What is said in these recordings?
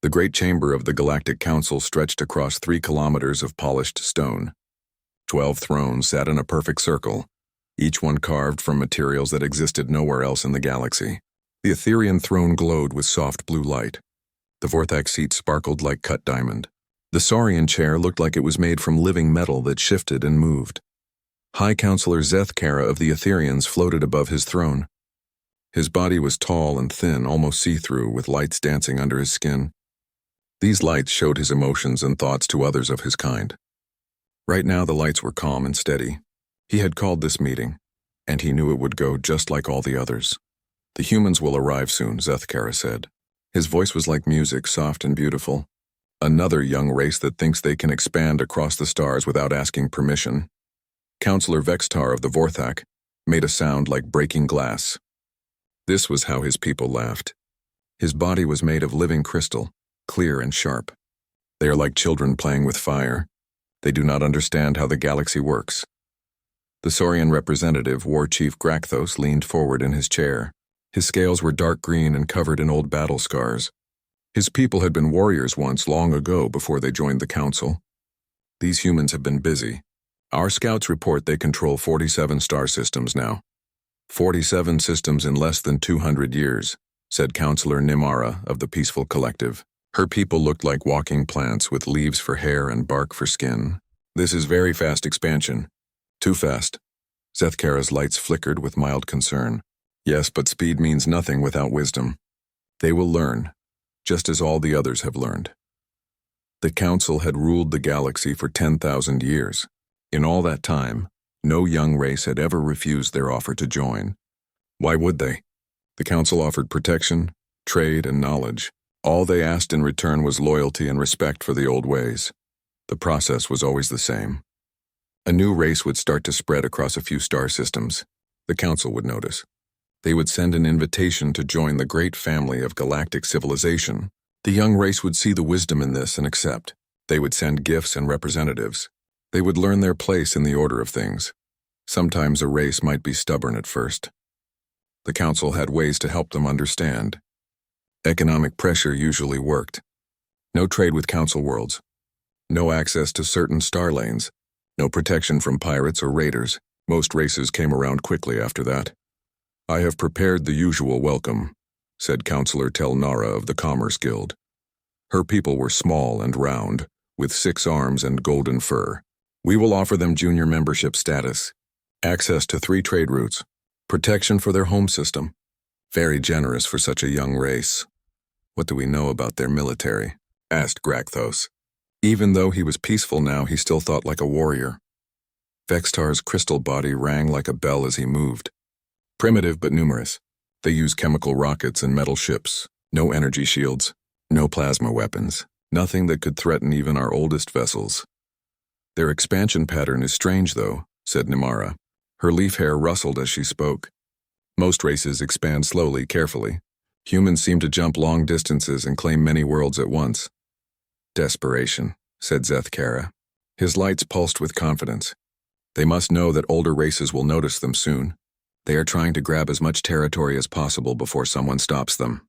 The great chamber of the Galactic Council stretched across 3 kilometers of polished stone. 12 thrones sat in a perfect circle, each one carved from materials that existed nowhere else in the galaxy. The Etherean throne glowed with soft blue light. The Vorthak seat sparkled like cut diamond. The Saurian chair looked like it was made from living metal that shifted and moved. High Counselor Zethkara of the Etherians floated above his throne. His body was tall and thin, almost see-through, with lights dancing under his skin. These lights showed his emotions and thoughts to others of his kind. Right now the lights were calm and steady. He had called this meeting, and he knew it would go just like all the others. The humans will arrive soon, Zethkara said. His voice was like music, soft and beautiful. Another young race that thinks they can expand across the stars without asking permission. Counselor Vextar of the Vorthak made a sound like breaking glass. This was how his people laughed. His body was made of living crystal, clear and sharp. They are like children playing with fire. They do not understand how the galaxy works. The Saurian representative, War Chief Grakthos, leaned forward in his chair. His scales were dark green and covered in old battle scars. His people had been warriors once, long ago, before they joined the council. These humans have been busy. Our scouts report they control 47 star systems now. 47 systems in less than 200 years, said Counselor Nimara of the Peaceful Collective. Her people looked like walking plants with leaves for hair and bark for skin. This is very fast expansion. Too fast. Zethkara's lights flickered with mild concern. Yes, but speed means nothing without wisdom. They will learn, just as all the others have learned. The Council had ruled the galaxy for 10,000 years. In all that time, no young race had ever refused their offer to join. Why would they? The Council offered protection, trade, and knowledge. All they asked in return was loyalty and respect for the old ways. The process was always the same. A new race would start to spread across a few star systems. The Council would notice. They would send an invitation to join the great family of galactic civilization. The young race would see the wisdom in this and accept. They would send gifts and representatives. They would learn their place in the order of things. Sometimes a race might be stubborn at first. The Council had ways to help them understand. Economic pressure usually worked. No trade with Council worlds. No access to certain star lanes. No protection from pirates or raiders. Most races came around quickly after that. I have prepared the usual welcome, said Counselor Telnara of the Commerce Guild. Her people were small and round, with 6 arms and golden fur. We will offer them junior membership status, access to 3 trade routes, protection for their home system. Very generous for such a young race. What do we know about their military? Asked Grakthos. Even though he was peaceful now, he still thought like a warrior. Vextar's crystal body rang like a bell as he moved. Primitive but numerous. They use chemical rockets and metal ships. No energy shields. No plasma weapons. Nothing that could threaten even our oldest vessels. Their expansion pattern is strange, though, said Nimara. Her leaf hair rustled as she spoke. Most races expand slowly, carefully. Humans seem to jump long distances and claim many worlds at once. Desperation, said Zethkara. His lights pulsed with confidence. They must know that older races will notice them soon. They are trying to grab as much territory as possible before someone stops them.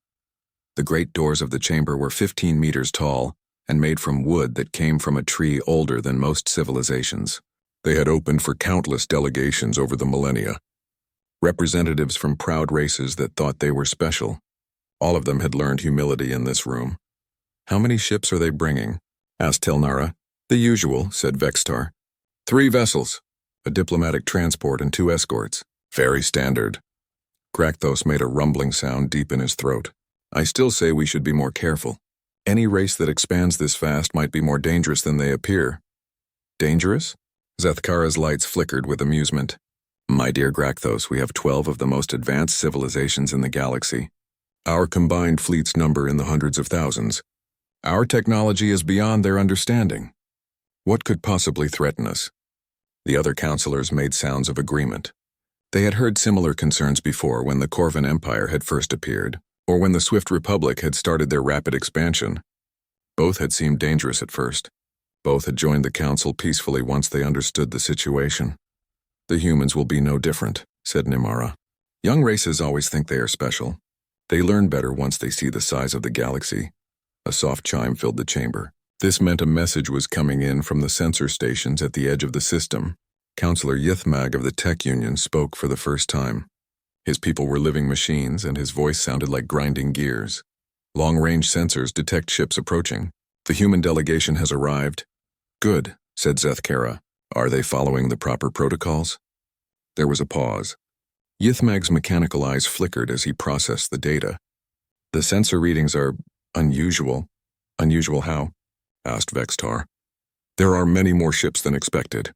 The great doors of the chamber were 15 meters tall and made from wood that came from a tree older than most civilizations. They had opened for countless delegations over the millennia. Representatives from proud races that thought they were special. All of them had learned humility in this room. How many ships are they bringing? Asked Telnara. The usual, said Vextar. 3 vessels, a diplomatic transport and 2 escorts. Very standard. Grakthos made a rumbling sound deep in his throat. I still say we should be more careful. Any race that expands this fast might be more dangerous than they appear. Dangerous? Zethkara's lights flickered with amusement. My dear Grakthos, we have 12 of the most advanced civilizations in the galaxy. Our combined fleets number in the hundreds of thousands. Our technology is beyond their understanding. What could possibly threaten us? The other counselors made sounds of agreement. They had heard similar concerns before when the Corvan Empire had first appeared, or when the Swift Republic had started their rapid expansion. Both had seemed dangerous at first. Both had joined the Council peacefully once they understood the situation. The humans will be no different, said Nimara. Young races always think they are special. They learn better once they see the size of the galaxy. A soft chime filled the chamber. This meant a message was coming in from the sensor stations at the edge of the system. Counselor Yithmag of the Tech Union spoke for the first time. His people were living machines, and his voice sounded like grinding gears. Long-range sensors detect ships approaching. The human delegation has arrived. Good, said Zethkara. Are they following the proper protocols? There was a pause. Yithmag's mechanical eyes flickered as he processed the data. The sensor readings are unusual. Unusual how? Asked Vextar. There are many more ships than expected.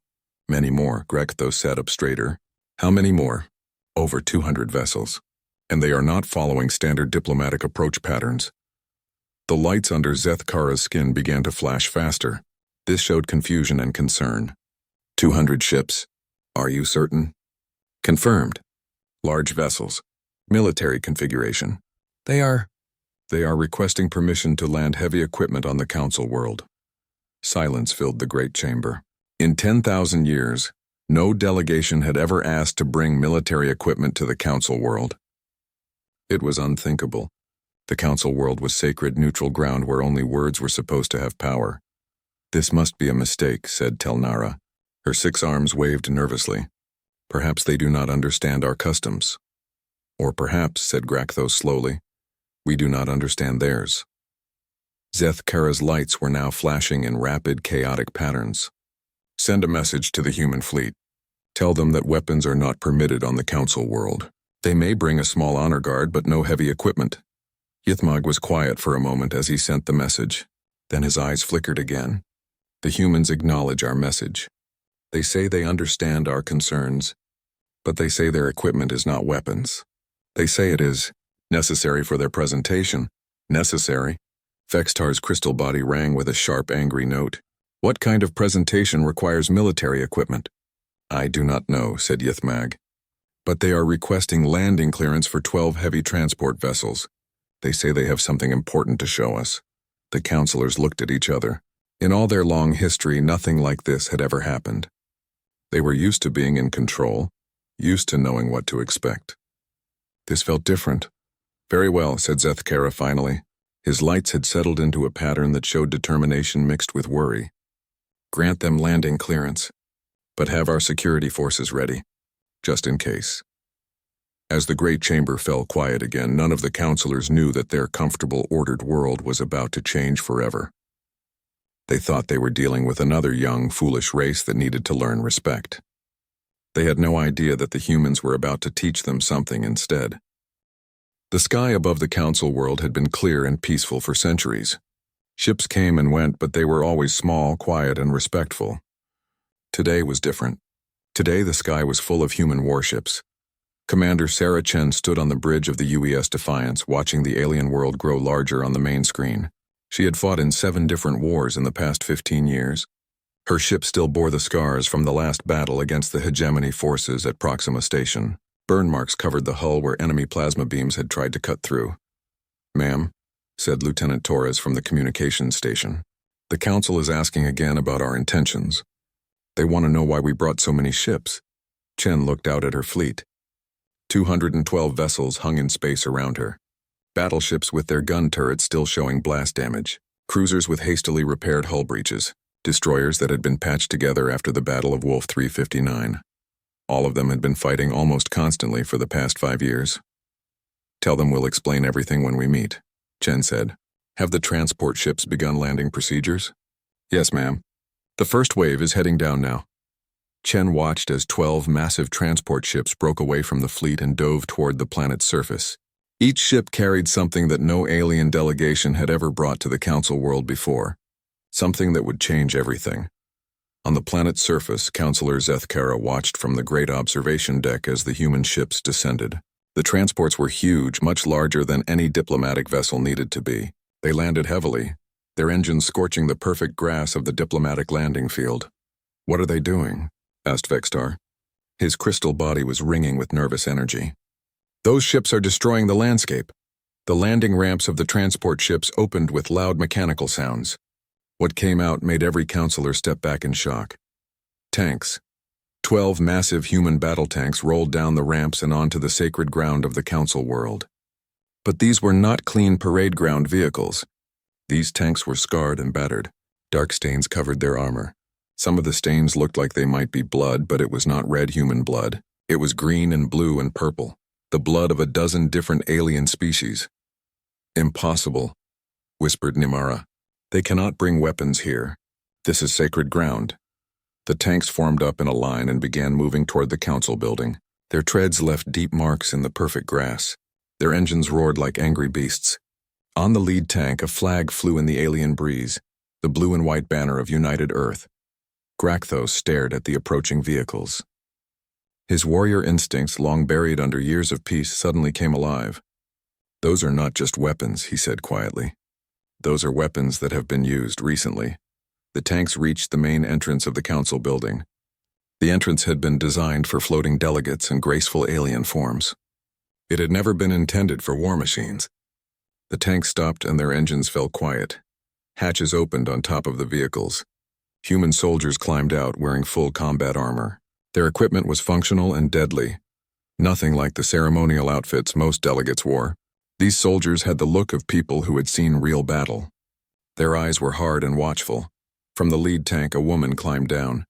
Many more, Grekthos sat up straighter. How many more? Over 200 vessels. And they are not following standard diplomatic approach patterns. The lights under Zethkara's skin began to flash faster. This showed confusion and concern. 200 ships. Are you certain? Confirmed. Large vessels. Military configuration. They are requesting permission to land heavy equipment on the Council world. Silence filled the great chamber. In 10,000 years, no delegation had ever asked to bring military equipment to the Council world. It was unthinkable. The Council world was sacred neutral ground where only words were supposed to have power. This must be a mistake, said Telnara. Her 6 arms waved nervously. Perhaps they do not understand our customs. Or perhaps, said Grakthos slowly, we do not understand theirs. Zethkara's lights were now flashing in rapid, chaotic patterns. Send a message to the human fleet. Tell them that weapons are not permitted on the Council world. They may bring a small honor guard, but no heavy equipment. Yithmag was quiet for a moment as he sent the message. Then his eyes flickered again. The humans acknowledge our message. They say they understand our concerns, but they say their equipment is not weapons. They say it is necessary for their presentation. Necessary? Vextar's crystal body rang with a sharp, angry note. What kind of presentation requires military equipment? I do not know, said Yithmag. But they are requesting landing clearance for 12 heavy transport vessels. They say they have something important to show us. The counselors looked at each other. In all their long history, nothing like this had ever happened. They were used to being in control, used to knowing what to expect. This felt different. Very well, said Zethkara finally. His lights had settled into a pattern that showed determination mixed with worry. Grant them landing clearance, but have our security forces ready, just in case. As the great chamber fell quiet again, none of the counselors knew that their comfortable, ordered world was about to change forever. They thought they were dealing with another young, foolish race that needed to learn respect. They had no idea that the humans were about to teach them something instead. The sky above the Council world had been clear and peaceful for centuries. Ships came and went, but they were always small, quiet, and respectful. Today was different. Today the sky was full of human warships. Commander Sarah Chen stood on the bridge of the UES Defiance, watching the alien world grow larger on the main screen. She had fought in 7 different wars in the past 15 years. Her ship still bore the scars from the last battle against the hegemony forces at Proxima Station. Burn marks covered the hull where enemy plasma beams had tried to cut through. Ma'am, said Lieutenant Torres from the communications station. The Council is asking again about our intentions. They want to know why we brought so many ships. Chen looked out at her fleet. 212 vessels hung in space around her. Battleships with their gun turrets still showing blast damage. Cruisers with hastily repaired hull breaches. Destroyers that had been patched together after the Battle of Wolf 359. All of them had been fighting almost constantly for the past 5 years. Tell them we'll explain everything when we meet, Chen said. Have the transport ships begun landing procedures? Yes, ma'am. The first wave is heading down now. Chen watched as 12 massive transport ships broke away from the fleet and dove toward the planet's surface. Each ship carried something that no alien delegation had ever brought to the Council world before. Something that would change everything. On the planet's surface, Counselor Zethkara watched from the great observation deck as the human ships descended. The transports were huge, much larger than any diplomatic vessel needed to be. They landed heavily, their engines scorching the perfect grass of the diplomatic landing field. What are they doing? Asked Vextar. His crystal body was ringing with nervous energy. Those ships are destroying the landscape. The landing ramps of the transport ships opened with loud mechanical sounds. What came out made every counselor step back in shock. Tanks. 12 massive human battle tanks rolled down the ramps and onto the sacred ground of the Council world. But these were not clean parade ground vehicles. These tanks were scarred and battered. Dark stains covered their armor. Some of the stains looked like they might be blood, but it was not red human blood. It was green and blue and purple, the blood of a dozen different alien species. "Impossible," whispered Nimara. "They cannot bring weapons here. This is sacred ground." The tanks formed up in a line and began moving toward the council building. Their treads left deep marks in the perfect grass. Their engines roared like angry beasts. On the lead tank, a flag flew in the alien breeze, the blue and white banner of United Earth. Grakthos stared at the approaching vehicles. His warrior instincts, long buried under years of peace, suddenly came alive. "Those are not just weapons," he said quietly. "Those are weapons that have been used recently." The tanks reached the main entrance of the council building. The entrance had been designed for floating delegates in graceful alien forms. It had never been intended for war machines. The tanks stopped and their engines fell quiet. Hatches opened on top of the vehicles. Human soldiers climbed out wearing full combat armor. Their equipment was functional and deadly, nothing like the ceremonial outfits most delegates wore. These soldiers had the look of people who had seen real battle. Their eyes were hard and watchful. From the lead tank, a woman climbed down.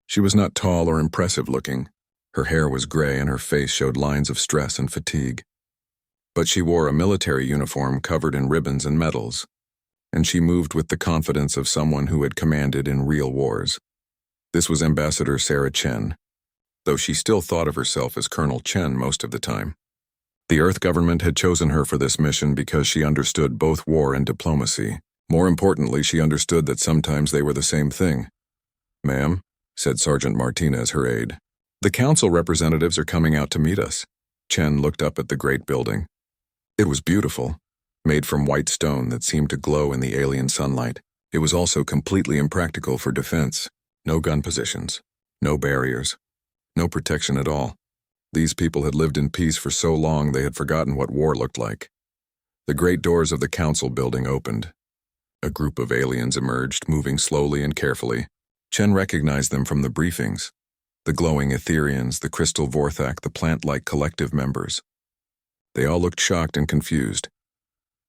She was not tall or impressive looking. Her hair was gray and her face showed lines of stress and fatigue. But she wore a military uniform covered in ribbons and medals, and she moved with the confidence of someone who had commanded in real wars. This was Ambassador Sarah Chen, though she still thought of herself as Colonel Chen most of the time. The Earth government had chosen her for this mission because she understood both war and diplomacy. More importantly, she understood that sometimes they were the same thing. "Ma'am," said Sergeant Martinez, her aide, "the council representatives are coming out to meet us." Chen looked up at the great building. It was beautiful, made from white stone that seemed to glow in the alien sunlight. It was also completely impractical for defense. No gun positions, no barriers, no protection at all. These people had lived in peace for so long they had forgotten what war looked like. The great doors of the council building opened. A group of aliens emerged, moving slowly and carefully. Chen recognized them from the briefings. The glowing Etherians, the crystal Vorthak, the plant-like collective members. They all looked shocked and confused.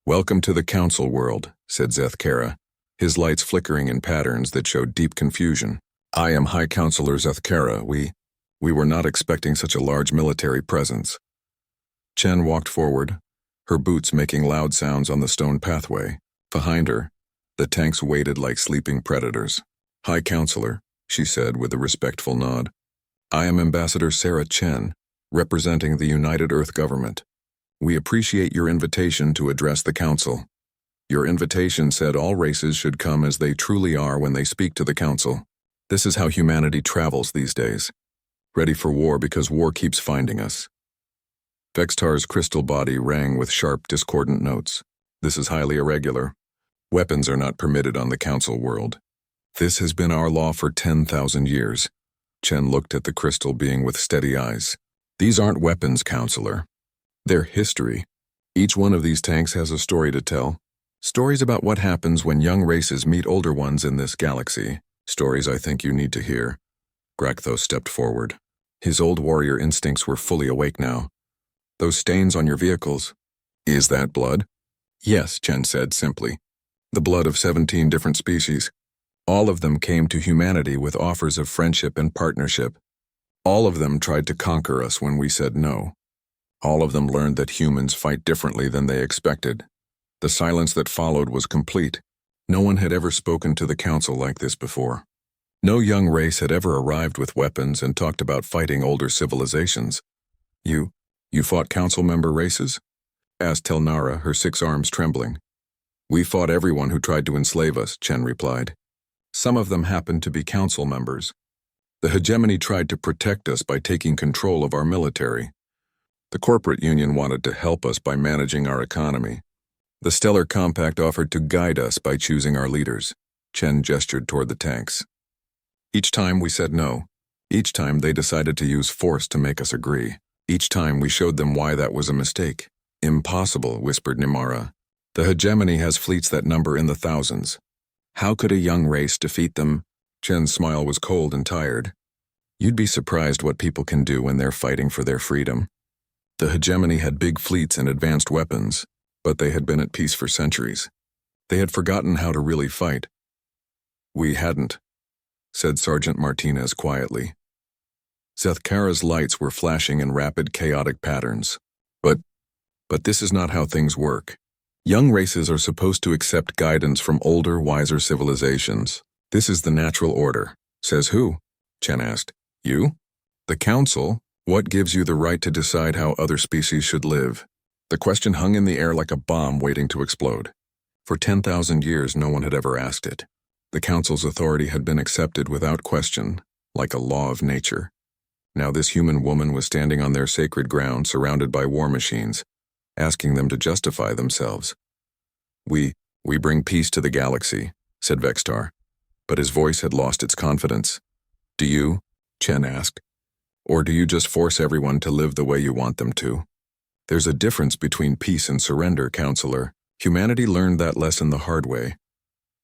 "Welcome to the council world," said Zeth Kara, his lights flickering in patterns that showed deep confusion. "I am High Counselor Zeth Kara. We were not expecting such a large military presence." Chen walked forward, her boots making loud sounds on the stone pathway. Behind her, the tanks waited like sleeping predators. "High Counselor," she said with a respectful nod. "I am Ambassador Sarah Chen, representing the United Earth government. We appreciate your invitation to address the council. Your invitation said all races should come as they truly are when they speak to the council. This is how humanity travels these days. Ready for war because war keeps finding us." Vextar's crystal body rang with sharp, discordant notes. "This is highly irregular. Weapons are not permitted on the council world. This has been our law for 10,000 years. Chen looked at the crystal being with steady eyes. "These aren't weapons, Counselor. They're history. Each one of these tanks has a story to tell. Stories about what happens when young races meet older ones in this galaxy. Stories I think you need to hear." Grakthos stepped forward. His old warrior instincts were fully awake now. "Those stains on your vehicles. Is that blood?" "Yes," Chen said simply. "The blood of 17 different species. All of them came to humanity with offers of friendship and partnership. All of them tried to conquer us when we said no. All of them learned that humans fight differently than they expected. The silence that followed was complete. No one had ever spoken to the council like this before. No young race had ever arrived with weapons and talked about fighting older civilizations. You fought council member races?" asked Telnara, her 6 arms trembling. "We fought everyone who tried to enslave us," Chen replied. "Some of them happened to be council members. The hegemony tried to protect us by taking control of our military. The corporate union wanted to help us by managing our economy. The Stellar Compact offered to guide us by choosing our leaders." Chen gestured toward the tanks. "Each time we said no. Each time they decided to use force to make us agree. Each time we showed them why that was a mistake." "Impossible," whispered Nimara. "The hegemony has fleets that number in the thousands. How could a young race defeat them?" Chen's smile was cold and tired. "You'd be surprised what people can do when they're fighting for their freedom. The hegemony had big fleets and advanced weapons, but they had been at peace for centuries. They had forgotten how to really fight. "We hadn't," said Sergeant Martinez quietly. Zethkara's lights were flashing in rapid, chaotic patterns. But this is not how things work. Young races are supposed to accept guidance from older, wiser civilizations. This is the natural order. Says who? Chen asked. You? The Council? What gives you the right to decide how other species should live? The question hung in the air like a bomb waiting to explode. For 10,000 years, no one had ever asked it. The Council's authority had been accepted without question, like a law of nature. Now this human woman was standing on their sacred ground, surrounded by war machines, asking them to justify themselves. We bring peace to the galaxy," said Vextar, but his voice had lost its confidence. "Do you?" Chen asked. "Or do you just force everyone to live the way you want them to?" "There's a difference between peace and surrender, Counselor. Humanity learned that lesson the hard way."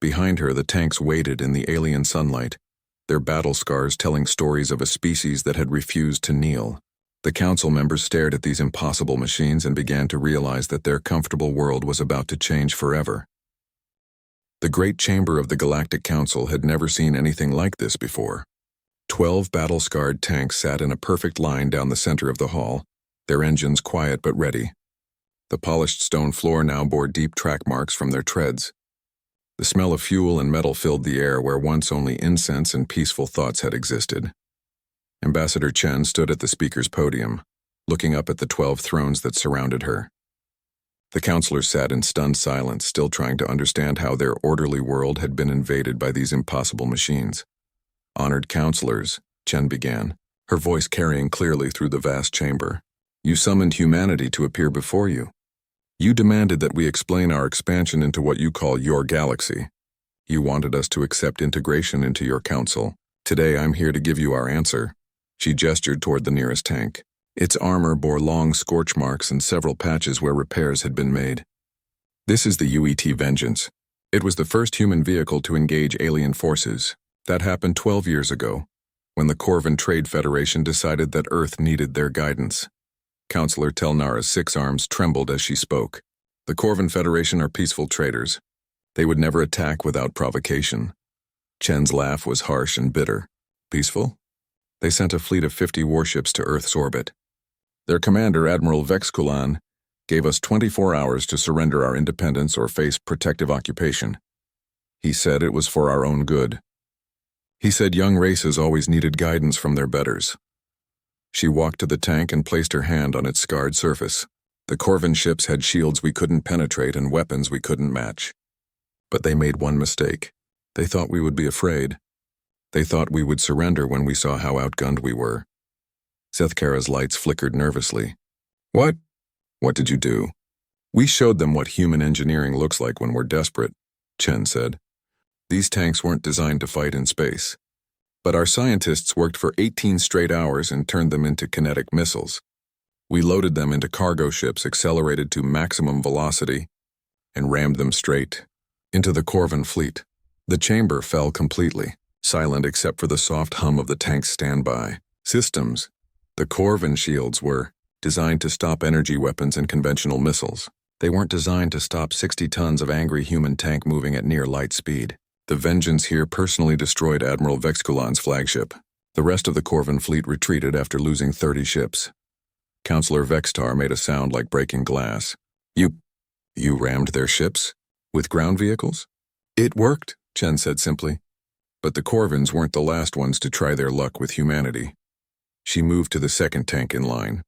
Behind her, the tanks waited in the alien sunlight, their battle scars telling stories of a species that had refused to kneel. The Council members stared at these impossible machines and began to realize that their comfortable world was about to change forever. The great chamber of the Galactic Council had never seen anything like this before. 12 battle-scarred tanks sat in a perfect line down the center of the hall, their engines quiet but ready. The polished stone floor now bore deep track marks from their treads. The smell of fuel and metal filled the air where once only incense and peaceful thoughts had existed. Ambassador Chen stood at the speaker's podium, looking up at the 12 thrones that surrounded her. The counselors sat in stunned silence, still trying to understand how their orderly world had been invaded by these impossible machines. "Honored counselors," Chen began, her voice carrying clearly through the vast chamber. "You summoned humanity to appear before you. You demanded that we explain our expansion into what you call your galaxy. You wanted us to accept integration into your council. Today I'm here to give you our answer." She gestured toward the nearest tank. Its armor bore long scorch marks and several patches where repairs had been made. "This is the UET Vengeance. It was the first human vehicle to engage alien forces. That happened 12 years ago, when the Corvan Trade Federation decided that Earth needed their guidance." Counselor Telnara's 6 arms trembled as she spoke. "The Corvan Federation are peaceful traders. They would never attack without provocation." Chen's laugh was harsh and bitter. "Peaceful? They sent a fleet of 50 warships to Earth's orbit. Their commander, Admiral Vexkulan, gave us 24 hours to surrender our independence or face protective occupation. He said it was for our own good. He said young races always needed guidance from their betters." She walked to the tank and placed her hand on its scarred surface. "The Corvan ships had shields we couldn't penetrate and weapons we couldn't match. But they made one mistake. They thought we would be afraid. They thought we would surrender when we saw how outgunned we were." Zethkara's lights flickered nervously. "What? What did you do?" "We showed them what human engineering looks like when we're desperate," Chen said. "These tanks weren't designed to fight in space. But our scientists worked for 18 straight hours and turned them into kinetic missiles. We loaded them into cargo ships accelerated to maximum velocity and rammed them straight into the Corvan fleet." The chamber fell completely, silent except for the soft hum of the tank's standby systems. The Corvan shields were designed to stop energy weapons and conventional missiles. They weren't designed to stop 60 tons of angry human tank moving at near light speed. The Vengeance here personally destroyed Admiral Vexkulan's flagship. The rest of the Corvan fleet retreated after losing 30 ships. Counselor Vextar made a sound like breaking glass. You rammed their ships? With ground vehicles?" "It worked," Chen said simply. "But the Corvans weren't the last ones to try their luck with humanity." She moved to the second tank in line.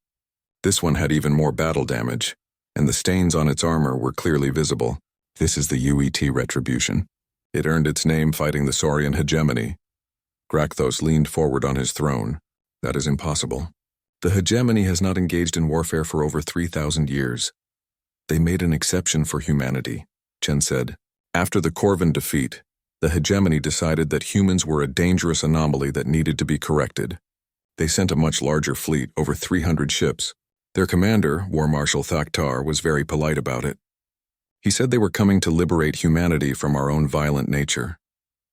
This one had even more battle damage, and the stains on its armor were clearly visible. "This is the UET Retribution. It earned its name fighting the Saurian hegemony." Grakthos leaned forward on his throne. "That is impossible. The hegemony has not engaged in warfare for over 3,000 years. They made an exception for humanity," Chen said. "After the Corvan defeat, the hegemony decided that humans were a dangerous anomaly that needed to be corrected. They sent a much larger fleet, over 300 ships. Their commander, War Marshal Thaktar, was very polite about it. He said they were coming to liberate humanity from our own violent nature."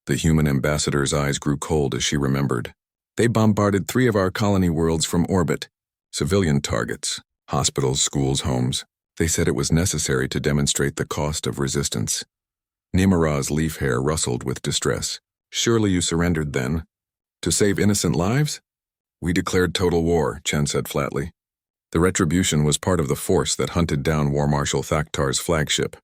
The human ambassador's eyes grew cold as she remembered. "They bombarded 3 of our colony worlds from orbit. Civilian targets, hospitals, schools, homes. They said it was necessary to demonstrate the cost of resistance. Nimara's leaf hair rustled with distress. Surely you surrendered then? To save innocent lives? We declared total war, Chen said flatly. The retribution was part of the force that hunted down War Marshal Thaktar's flagship.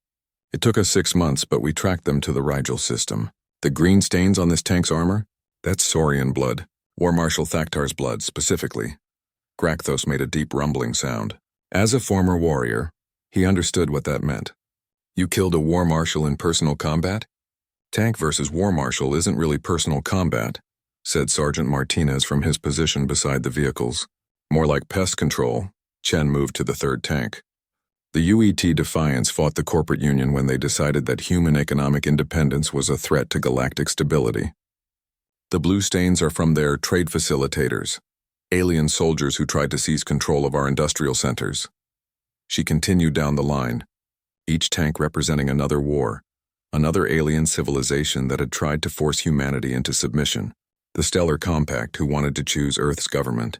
It took us 6 months, but we tracked them to the Rigel system. The green stains on this tank's armor? That's Saurian blood. War Marshal Thaktar's blood, specifically. Grakthos made a deep rumbling sound. As a former warrior, he understood what that meant. You killed a war marshal in personal combat? Tank versus war marshal isn't really personal combat, said Sergeant Martinez from his position beside the vehicles. More like pest control. Chen moved to the third tank. The UET Defiance fought the corporate union when they decided that human economic independence was a threat to galactic stability. The blue stains are from their trade facilitators, alien soldiers who tried to seize control of our industrial centers. She continued down the line, each tank representing another war, another alien civilization that had tried to force humanity into submission. The Stellar Compact, who wanted to choose Earth's government.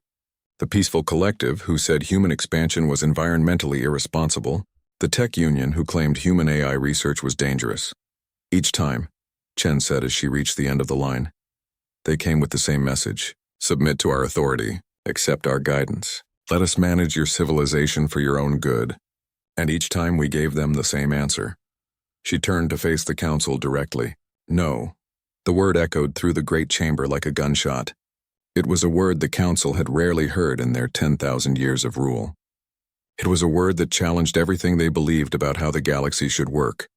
The Peaceful Collective, who said human expansion was environmentally irresponsible. The Tech Union, who claimed human AI research was dangerous. Each time, Chen said as she reached the end of the line, they came with the same message. Submit to our authority. Accept our guidance. Let us manage your civilization for your own good. And each time we gave them the same answer. She turned to face the council directly. No. The word echoed through the great chamber like a gunshot. It was a word the council had rarely heard in their 10,000 years of rule. It was a word that challenged everything they believed about how the galaxy should work.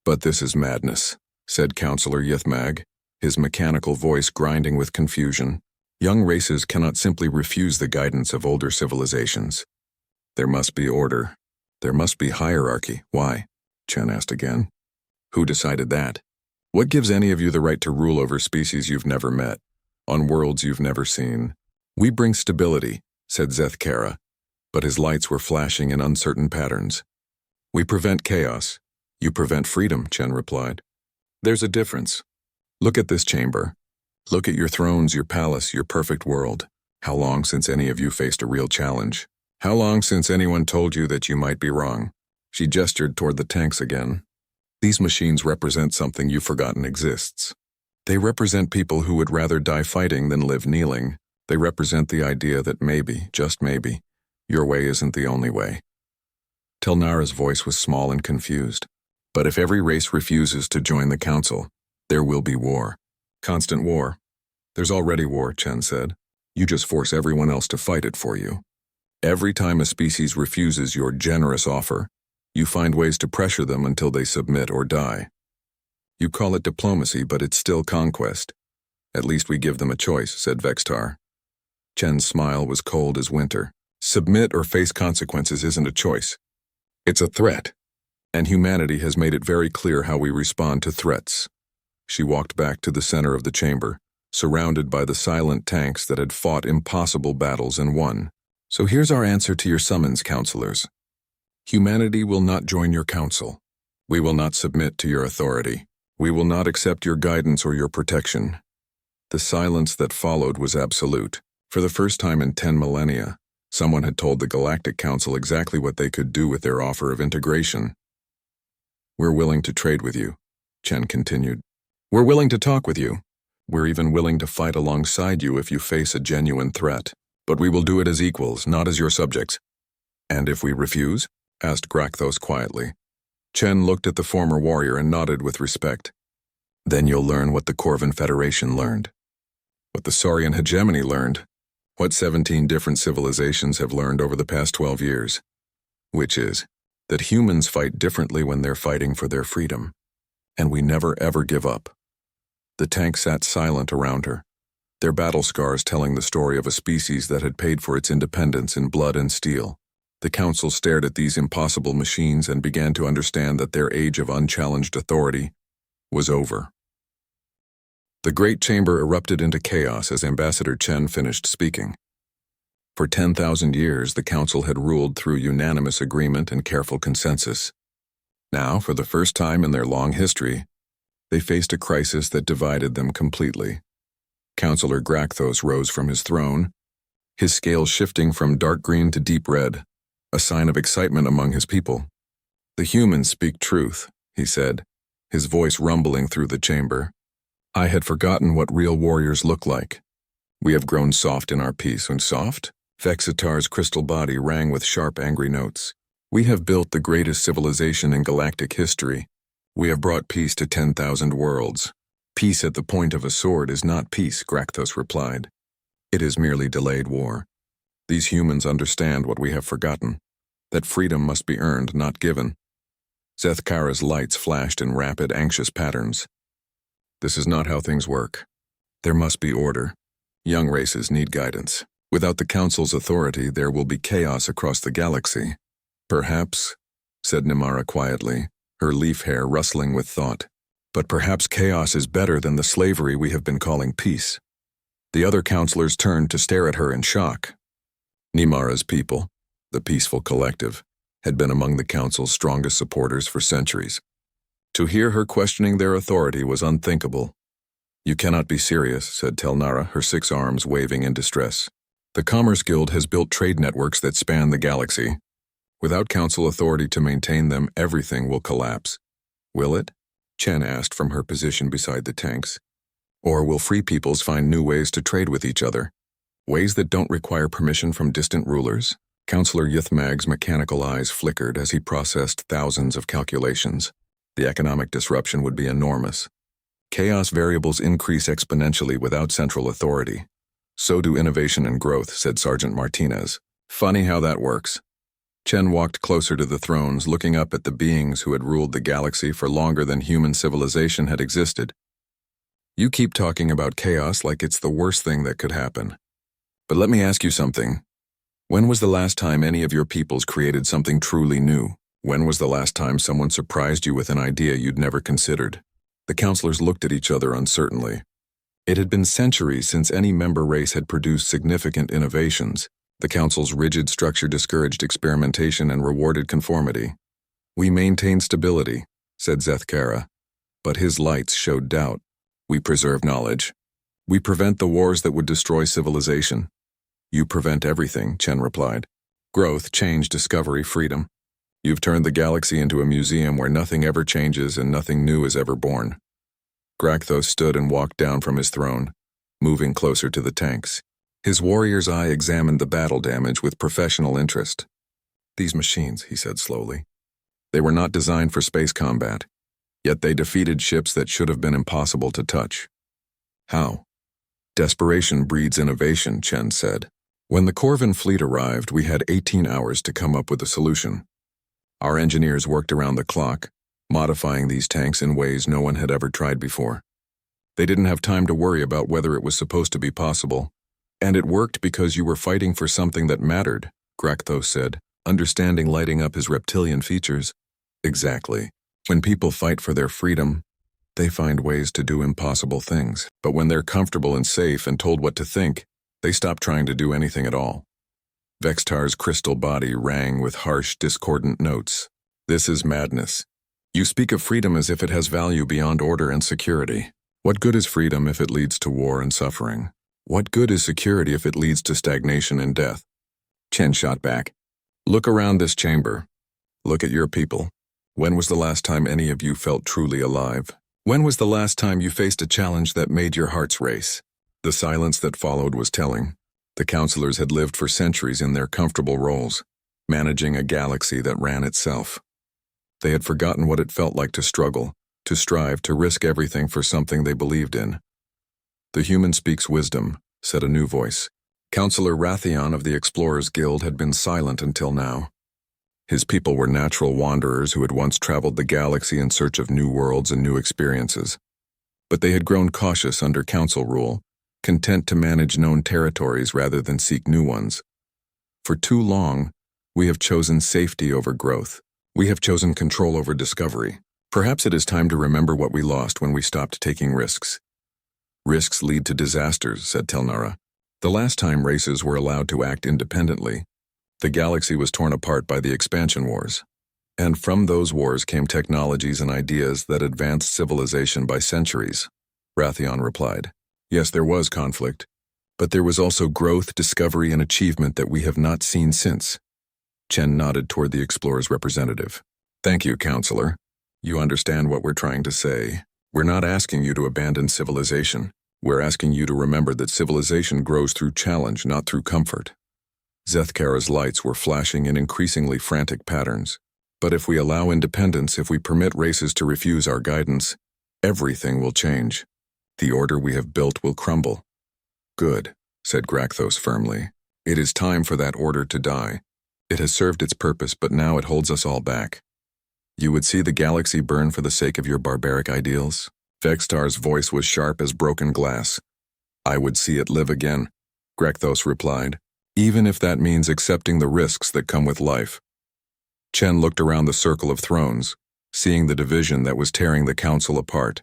But this is madness, said Councillor Yithmag, his mechanical voice grinding with confusion. Young races cannot simply refuse the guidance of older civilizations. There must be order. There must be hierarchy. Why? Chen asked again. Who decided that? What gives any of you the right to rule over species you've never met, on worlds you've never seen? We bring stability, said Zethkara, but his lights were flashing in uncertain patterns. We prevent chaos. You prevent freedom, Chen replied. There's a difference. Look at this chamber. Look at your thrones, your palace, your perfect world. How long since any of you faced a real challenge? How long since anyone told you that you might be wrong? She gestured toward the tanks again. These machines represent something you've forgotten exists. They represent people who would rather die fighting than live kneeling. They represent the idea that maybe, just maybe, your way isn't the only way. Telnara's voice was small and confused. But if every race refuses to join the council, there will be war. Constant war. There's already war, Chen said. You just force everyone else to fight it for you. Every time a species refuses your generous offer, you find ways to pressure them until they submit or die. You call it diplomacy, but it's still conquest. At least we give them a choice, said Vextar. Chen's smile was cold as winter. Submit or face consequences isn't a choice. It's a threat. And humanity has made it very clear how we respond to threats. She walked back to the center of the chamber, surrounded by the silent tanks that had fought impossible battles and won. So here's our answer to your summons, counselors. Humanity will not join your council. We will not submit to your authority. We will not accept your guidance or your protection. The silence that followed was absolute. For the first time in 10 millennia, someone had told the Galactic Council exactly what they could do with their offer of integration. We're willing to trade with you, Chen continued. We're willing to talk with you. We're even willing to fight alongside you if you face a genuine threat. But we will do it as equals, not as your subjects. And if we refuse? Asked Grakthos quietly. Chen looked at the former warrior and nodded with respect. Then you'll learn what the Corvin Federation learned. What the Saurian hegemony learned. What 17 different civilizations have learned over the past 12 years. Which is that humans fight differently when they're fighting for their freedom. And we never ever give up. The tank sat silent around her, their battle scars telling the story of a species that had paid for its independence in blood and steel. The council stared at these impossible machines and began to understand that their age of unchallenged authority was over. The great chamber erupted into chaos as Ambassador Chen finished speaking. For 10,000 years, the council had ruled through unanimous agreement and careful consensus. Now, for the first time in their long history, they faced a crisis that divided them completely. Councillor Grakthos rose from his throne, his scales shifting from dark green to deep red, a sign of excitement among his people. The humans speak truth, he said, his voice rumbling through the chamber. I had forgotten what real warriors look like. We have grown soft in our peace, and soft? Vexitar's crystal body rang with sharp, angry notes. We have built the greatest civilization in galactic history. We have brought peace to 10,000 worlds. Peace at the point of a sword is not peace, Grakthos replied. It is merely delayed war. These humans understand what we have forgotten, that freedom must be earned, not given. Zethkara's lights flashed in rapid, anxious patterns. This is not how things work. There must be order. Young races need guidance. Without the Council's authority, there will be chaos across the galaxy. Perhaps, said Nimara quietly, her leaf hair rustling with thought. But perhaps chaos is better than the slavery we have been calling peace. The other counselors turned to stare at her in shock. Nimara's people, the peaceful collective, had been among the Council's strongest supporters for centuries. To hear her questioning their authority was unthinkable. You cannot be serious, said Telnara, her 6 arms waving in distress. The Commerce Guild has built trade networks that span the galaxy. Without Council authority to maintain them, everything will collapse. Will it? Chen asked from her position beside the tanks. Or will free peoples find new ways to trade with each other? Ways that don't require permission from distant rulers? Counselor Yithmag's mechanical eyes flickered as he processed thousands of calculations. The economic disruption would be enormous. Chaos variables increase exponentially without central authority. So do innovation and growth, said Sergeant Martinez. Funny how that works. Chen walked closer to the thrones, looking up at the beings who had ruled the galaxy for longer than human civilization had existed. You keep talking about chaos like it's the worst thing that could happen. But let me ask you something. When was the last time any of your peoples created something truly new? When was the last time someone surprised you with an idea you'd never considered? The counselors looked at each other uncertainly. It had been centuries since any member race had produced significant innovations. The Council's rigid structure discouraged experimentation and rewarded conformity. We maintain stability, said Zethkara, but his lights showed doubt. We preserve knowledge. We prevent the wars that would destroy civilization. You prevent everything, Chen replied. Growth, change, discovery, freedom. You've turned the galaxy into a museum where nothing ever changes and nothing new is ever born. Grakthos stood and walked down from his throne, moving closer to the tanks. His warrior's eye examined the battle damage with professional interest. These machines, he said slowly. They were not designed for space combat, yet they defeated ships that should have been impossible to touch. How? Desperation breeds innovation, Chen said. When the Corvin fleet arrived, we had 18 hours to come up with a solution. Our engineers worked around the clock, modifying these tanks in ways no one had ever tried before. They didn't have time to worry about whether it was supposed to be possible. And it worked because you were fighting for something that mattered, Grakthos said, understanding lighting up his reptilian features. Exactly. When people fight for their freedom, they find ways to do impossible things. But when they're comfortable and safe and told what to think, they stop trying to do anything at all. Vextar's crystal body rang with harsh, discordant notes. This is madness. You speak of freedom as if it has value beyond order and security. What good is freedom if it leads to war and suffering? What good is security if it leads to stagnation and death? Chen shot back. Look around this chamber. Look at your people. When was the last time any of you felt truly alive? When was the last time you faced a challenge that made your hearts race? The silence that followed was telling. The counselors had lived for centuries in their comfortable roles, managing a galaxy that ran itself. They had forgotten what it felt like to struggle, to strive, to risk everything for something they believed in. The human speaks wisdom, said a new voice. Counselor Rathion of the Explorers Guild had been silent until now. His people were natural wanderers who had once traveled the galaxy in search of new worlds and new experiences. But they had grown cautious under council rule, content to manage known territories rather than seek new ones. For too long, we have chosen safety over growth. We have chosen control over discovery. Perhaps it is time to remember what we lost when we stopped taking risks. Risks lead to disasters, said Telnara. The last time races were allowed to act independently, the galaxy was torn apart by the expansion wars. And from those wars came technologies and ideas that advanced civilization by centuries. Rathion replied. Yes, there was conflict, but there was also growth, discovery, and achievement that we have not seen since. Chen nodded toward the explorer's representative. Thank you, counselor. You understand what we're trying to say. We're not asking you to abandon civilization. We're asking you to remember that civilization grows through challenge, not through comfort. Zethkara's lights were flashing in increasingly frantic patterns. But if we allow independence, if we permit races to refuse our guidance, everything will change. The order we have built will crumble. Good, said Grakthos firmly. It is time for that order to die. It has served its purpose, but now it holds us all back. You would see the galaxy burn for the sake of your barbaric ideals? Vextar's voice was sharp as broken glass. I would see it live again, Grakthos replied, even if that means accepting the risks that come with life. Chen looked around the circle of thrones, seeing the division that was tearing the council apart.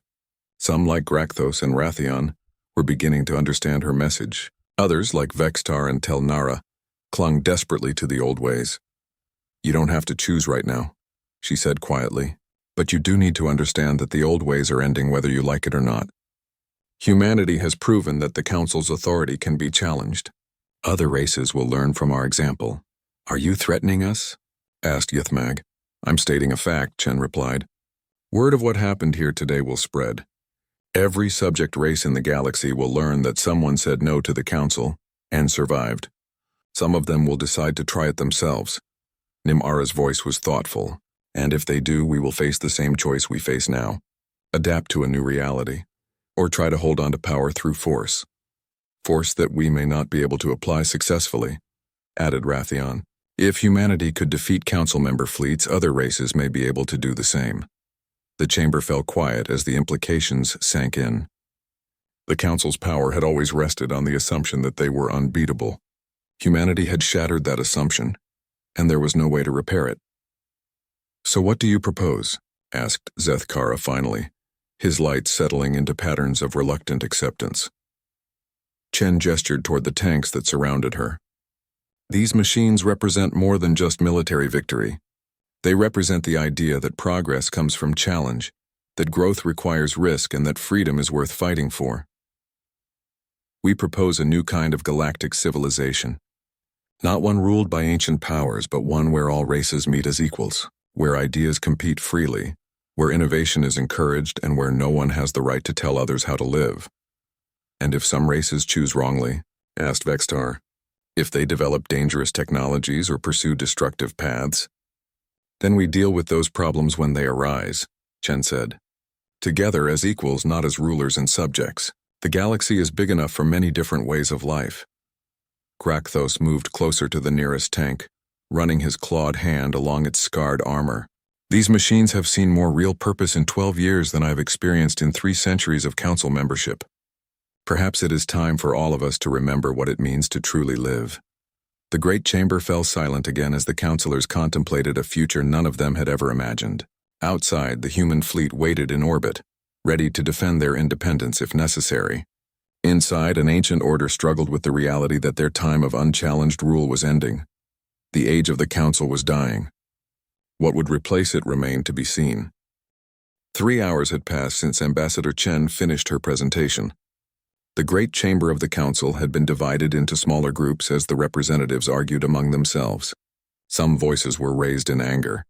Some, like Grakthos and Rathion, were beginning to understand her message. Others, like Vextar and Telnara, clung desperately to the old ways. You don't have to choose right now, she said quietly, but you do need to understand that the old ways are ending whether you like it or not. Humanity has proven that the Council's authority can be challenged. Other races will learn from our example. Are you threatening us? Asked Yithmag. I'm stating a fact, Chen replied. Word of what happened here today will spread. Every subject race in the galaxy will learn that someone said no to the Council and survived. Some of them will decide to try it themselves. Nimara's voice was thoughtful, and if they do, we will face the same choice we face now. Adapt to a new reality, or try to hold on to power through force. Force that we may not be able to apply successfully, added Rathion. If humanity could defeat Council member fleets, other races may be able to do the same. The chamber fell quiet as the implications sank in. The Council's power had always rested on the assumption that they were unbeatable. Humanity had shattered that assumption, and there was no way to repair it. So what do you propose? Asked Zethkara finally, his light settling into patterns of reluctant acceptance. Chen gestured toward the tanks that surrounded her. These machines represent more than just military victory. They represent the idea that progress comes from challenge, that growth requires risk, and that freedom is worth fighting for. We propose a new kind of galactic civilization. Not one ruled by ancient powers, but one where all races meet as equals, where ideas compete freely, where innovation is encouraged, and where no one has the right to tell others how to live. And if some races choose wrongly, asked Vextar, if they develop dangerous technologies or pursue destructive paths, then we deal with those problems when they arise, Chen said. Together as equals, not as rulers and subjects. The galaxy is big enough for many different ways of life. Grakthos moved closer to the nearest tank, running his clawed hand along its scarred armor. These machines have seen more real purpose in 12 years than I've experienced in 3 centuries of council membership. Perhaps it is time for all of us to remember what it means to truly live. The great chamber fell silent again as the councilors contemplated a future none of them had ever imagined. Outside, the human fleet waited in orbit, ready to defend their independence if necessary. Inside, an ancient order struggled with the reality that their time of unchallenged rule was ending. The age of the council was dying. What would replace it remained to be seen. 3 hours had passed since Ambassador Chen finished her presentation. The great chamber of the council had been divided into smaller groups as the representatives argued among themselves. Some voices were raised in anger.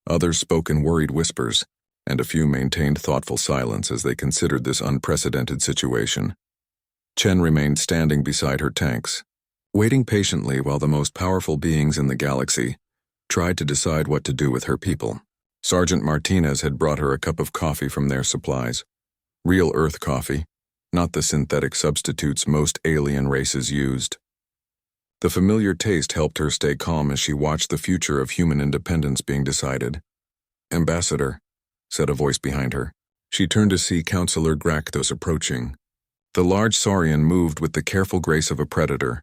Others spoke in worried whispers, and a few maintained thoughtful silence as they considered this unprecedented situation. Chen remained standing beside her tanks, waiting patiently while the most powerful beings in the galaxy tried to decide what to do with her people. Sergeant Martinez had brought her a cup of coffee from their supplies. Real Earth coffee, not the synthetic substitutes most alien races used. The familiar taste helped her stay calm as she watched the future of human independence being decided. Ambassador, said a voice behind her. She turned to see Councillor Grakthos approaching. The large saurian moved with the careful grace of a predator,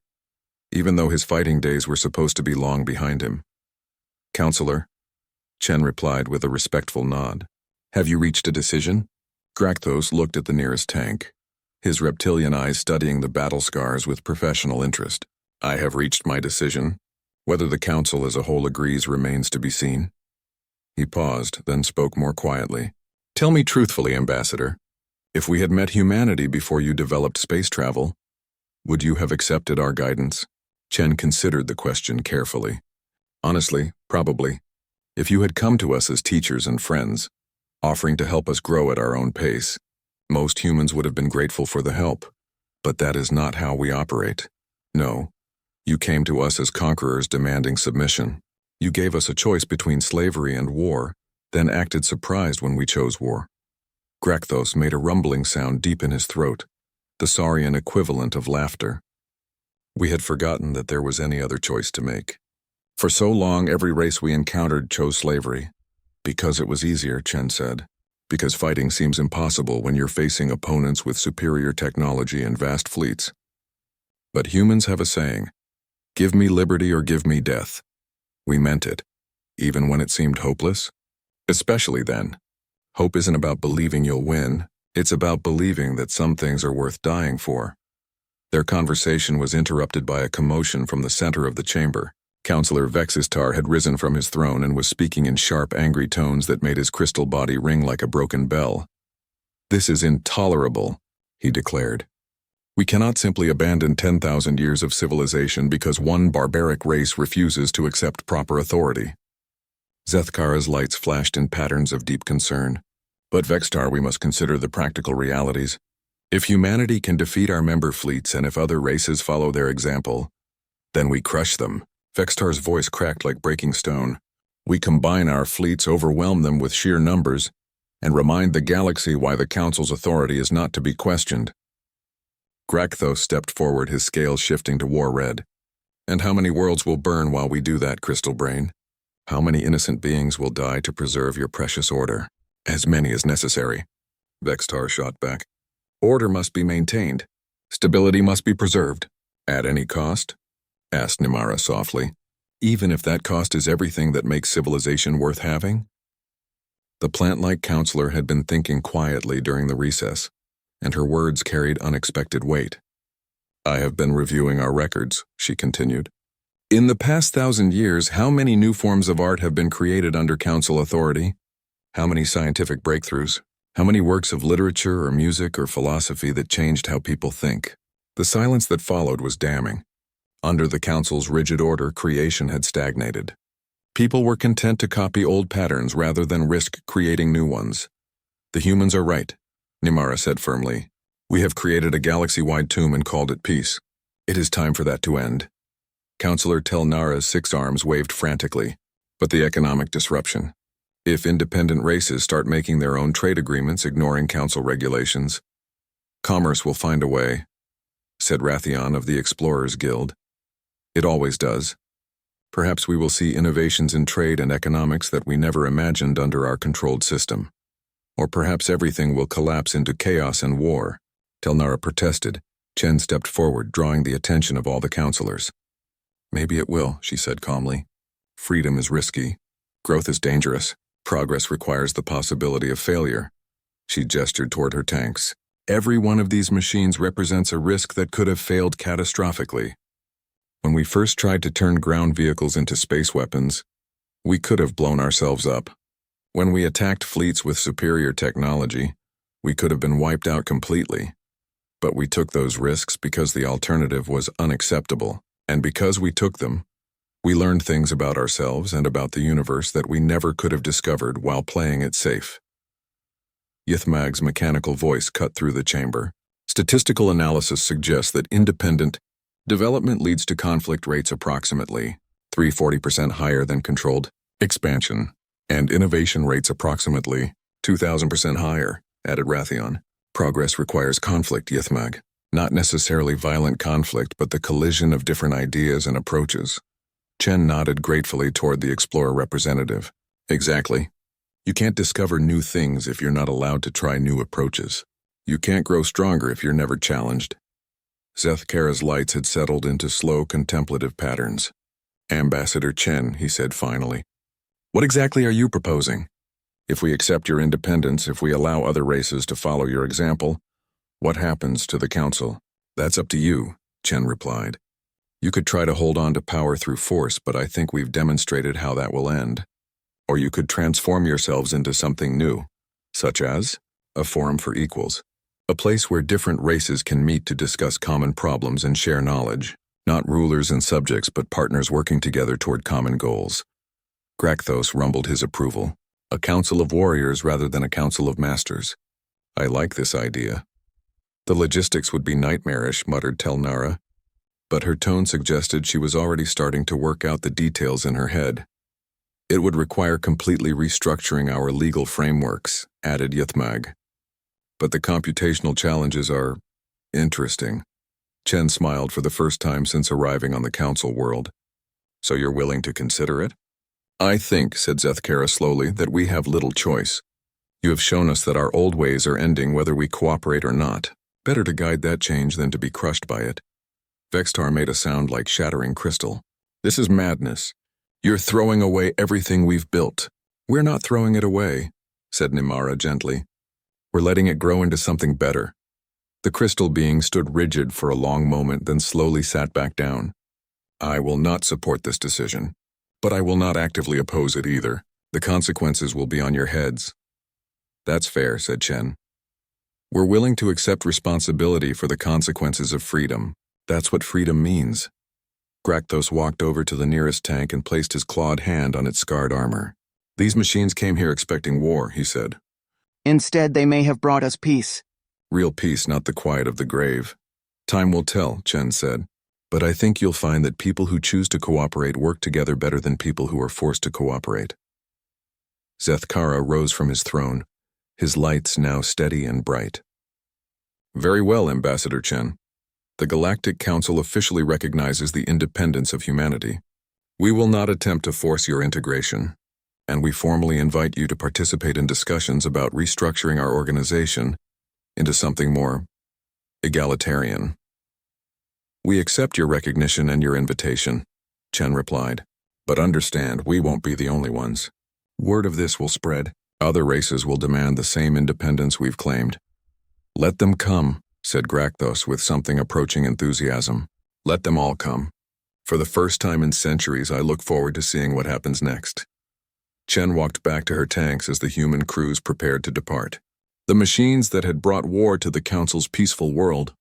even though his fighting days were supposed to be long behind him. Councillor, Chen replied with a respectful nod. Have you reached a decision? Grakthos looked at the nearest tank, his reptilian eyes studying the battle scars with professional interest. I have reached my decision. Whether the council as a whole agrees remains to be seen. He paused, then spoke more quietly. Tell me truthfully, Ambassador, if we had met humanity before you developed space travel, would you have accepted our guidance? Chen considered the question carefully. Honestly, probably. If you had come to us as teachers and friends, offering to help us grow at our own pace. Most humans would have been grateful for the help, but that is not how we operate. No, you came to us as conquerors demanding submission. You gave us a choice between slavery and war, then acted surprised when we chose war. Grakthos made a rumbling sound deep in his throat, the saurian equivalent of laughter. We had forgotten that there was any other choice to make. For so long, every race we encountered chose slavery. Because it was easier, Chen said. Because fighting seems impossible when you're facing opponents with superior technology and vast fleets. But humans have a saying, "Give me liberty or give me death." We meant it, even when it seemed hopeless. Especially then. Hope isn't about believing you'll win, it's about believing that some things are worth dying for. Their conversation was interrupted by a commotion from the center of the chamber. Counselor Vexistar had risen from his throne and was speaking in sharp, angry tones that made his crystal body ring like a broken bell. "This is intolerable," he declared. "We cannot simply abandon 10,000 years of civilization because one barbaric race refuses to accept proper authority." Zethkara's lights flashed in patterns of deep concern. "But Vextar, we must consider the practical realities. If humanity can defeat our member fleets and if other races follow their example, then we crush them." Vextar's voice cracked like breaking stone. "We combine our fleets, overwhelm them with sheer numbers, and remind the galaxy why the Council's authority is not to be questioned." Grakthos stepped forward, his scales shifting to war red. "And how many worlds will burn while we do that, Crystal Brain? How many innocent beings will die to preserve your precious order?" "As many as necessary," Vextar shot back. "Order must be maintained. Stability must be preserved." "At any cost?" asked Nimara softly. "Even if that cost is everything that makes civilization worth having?" The plant-like counselor had been thinking quietly during the recess, and her words carried unexpected weight. "I have been reviewing our records," she continued. "In the past 1,000 years, how many new forms of art have been created under Council authority? How many scientific breakthroughs? How many works of literature or music or philosophy that changed how people think?" The silence that followed was damning. Under the Council's rigid order, creation had stagnated. People were content to copy old patterns rather than risk creating new ones. "The humans are right," Nimara said firmly. "We have created a galaxy-wide tomb and called it peace. It is time for that to end." Counselor Telnara's 6 arms waved frantically. "But the economic disruption. If independent races start making their own trade agreements ignoring Council regulations, commerce will find a way," said Rathion of the Explorers Guild. "It always does. Perhaps we will see innovations in trade and economics that we never imagined under our controlled system. Or perhaps everything will collapse into chaos and war." Telnara protested. Chen stepped forward, drawing the attention of all the counselors. "Maybe it will," she said calmly. "Freedom is risky. Growth is dangerous. Progress requires the possibility of failure." She gestured toward her tanks. "Every one of these machines represents a risk that could have failed catastrophically. When we first tried to turn ground vehicles into space weapons, we could have blown ourselves up. When we attacked fleets with superior technology, we could have been wiped out completely. But we took those risks because the alternative was unacceptable, and because we took them, we learned things about ourselves and about the universe that we never could have discovered while playing it safe." Yithmag's mechanical voice cut through the chamber. "Statistical analysis suggests that independent development leads to conflict rates approximately 340% higher than controlled expansion, and innovation rates approximately 2,000% higher," added Rathion. "Progress requires conflict, Yithmag. Not necessarily violent conflict, but the collision of different ideas and approaches." Chen nodded gratefully toward the Explorer representative. "Exactly. You can't discover new things if you're not allowed to try new approaches. You can't grow stronger if you're never challenged." Zethkara's lights had settled into slow, contemplative patterns. "Ambassador Chen," he said finally, "what exactly are you proposing? If we accept your independence, if we allow other races to follow your example, what happens to the Council?" "That's up to you," Chen replied. "You could try to hold on to power through force, but I think we've demonstrated how that will end. Or you could transform yourselves into something new, such as a forum for equals. A place where different races can meet to discuss common problems and share knowledge, not rulers and subjects but partners working together toward common goals." Grakthos rumbled his approval. A council of warriors rather than a council of masters. I like this idea. The logistics would be nightmarish, muttered Telnara, but her tone suggested she was already starting to work out the details in her head. It would require completely restructuring our legal frameworks, added Ythmag. But the computational challenges are interesting. Chen smiled for the first time since arriving on the council world. So you're willing to consider it? I think, said Zethkara slowly, that we have little choice. You have shown us that our old ways are ending whether we cooperate or not. Better to guide that change than to be crushed by it. Vextar made a sound like shattering crystal. This is madness. You're throwing away everything we've built. We're not throwing it away, said Nimara gently. We're letting it grow into something better. The crystal being stood rigid for a long moment, then slowly sat back down. I will not support this decision, but I will not actively oppose it either. The consequences will be on your heads. That's fair, said Chen. We're willing to accept responsibility for the consequences of freedom. That's what freedom means. Grakthos walked over to the nearest tank and placed his clawed hand on its scarred armor. These machines came here expecting war, he said. Instead, they may have brought us peace. Real peace, not the quiet of the grave. Time will tell, Chen said. But I think you'll find that people who choose to cooperate work together better than people who are forced to cooperate. Zethkara rose from his throne, his lights now steady and bright. Very well, Ambassador Chen. The Galactic Council officially recognizes the independence of humanity. We will not attempt to force your integration, and we formally invite you to participate in discussions about restructuring our organization into something more egalitarian. We accept your recognition and your invitation, Chen replied. But understand, we won't be the only ones. Word of this will spread. Other races will demand the same independence we've claimed. Let them come, said Grakthos with something approaching enthusiasm. Let them all come. For the first time in centuries, I look forward to seeing what happens next. Chen walked back to her tanks as the human crews prepared to depart. The machines that had brought war to the Council's peaceful world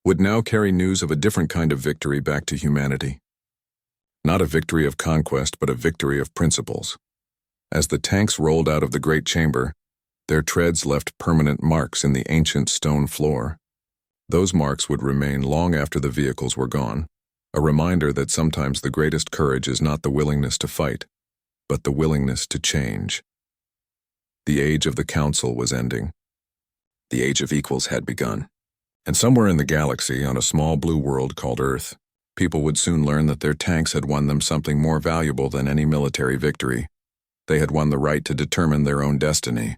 would now carry news of a different kind of victory back to humanity. Not a victory of conquest, but a victory of principles. As the tanks rolled out of the great chamber, their treads left permanent marks in the ancient stone floor. Those marks would remain long after the vehicles were gone, a reminder that sometimes the greatest courage is not the willingness to fight, but the willingness to change. The age of the Council was ending. The age of equals had begun. And somewhere in the galaxy, on a small blue world called Earth, people would soon learn that their tanks had won them something more valuable than any military victory. They had won the right to determine their own destiny.